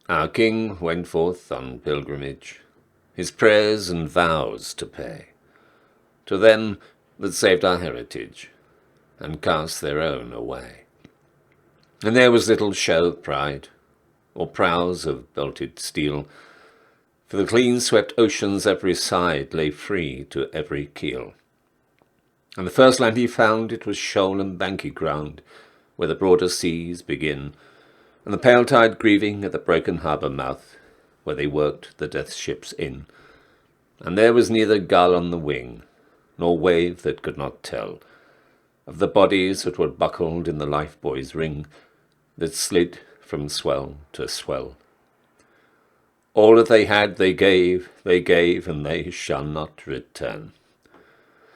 Our king went forth on pilgrimage, his prayers and vows to pay, to them that saved our heritage, and cast their own away. And there was little show of pride, or prows of belted steel, for the clean-swept ocean's every side lay free to every keel. And the first land he found, it was shoal and banky ground, where the broader seas begin, and the pale tide grieving at the broken harbour mouth, where they worked the death ships in. And there was neither gull on the wing, nor wave that could not tell of the bodies that were buckled in the lifebuoy's ring, that slid from swell to swell. All that they had they gave, and they shall not return.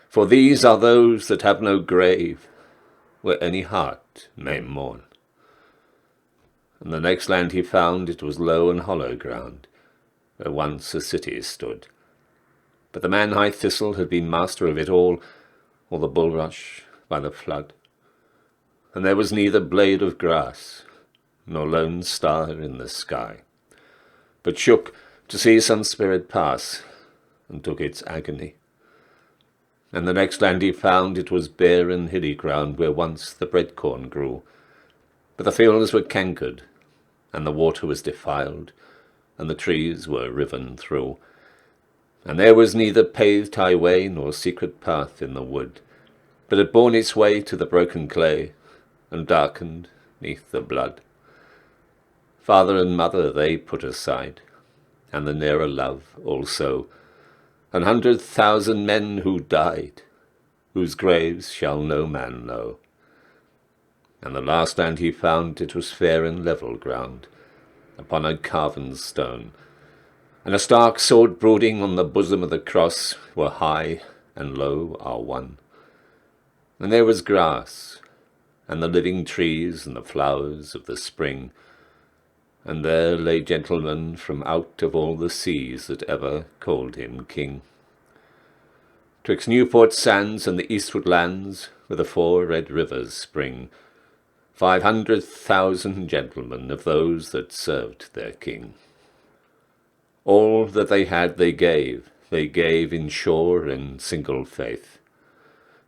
For these are those that have no grave, where any heart may mourn. And the next land he found, it was low and hollow ground, where once a city stood. But the man High Thistle had been master of it all the bulrush by the flood. And there was neither blade of grass, nor lone star in the sky, but shook to see some spirit pass, and took its agony. And the next land he found, it was bare and hilly ground, where once the bread corn grew. But the fields were cankered, and the water was defiled, and the trees were riven through. And there was neither paved highway nor secret path in the wood, but had borne its way to the broken clay, and darkened neath the blood. Father and mother they put aside, and the nearer love also, 100,000 men who died, whose graves shall no man know. And the last land he found, it was fair and level ground, upon a carven stone, and a stark sword brooding on the bosom of the cross, where high and low are one. And there was grass, and the living trees, and the flowers of the spring, and there lay gentlemen from out of all the seas that ever called him king. 'Twixt Newport sands and the eastward lands, where the 4 red rivers spring, 500,000 gentlemen of those that served their king. All that they had they gave in sure and single faith.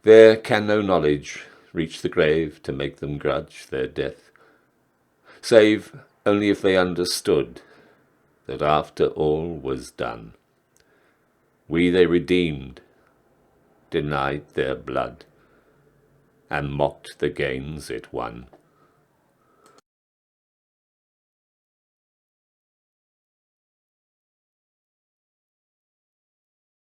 There can no knowledge reach the grave to make them grudge their death, save only if they understood that after all was done, we they redeemed, denied their blood, and mocked the gains it won.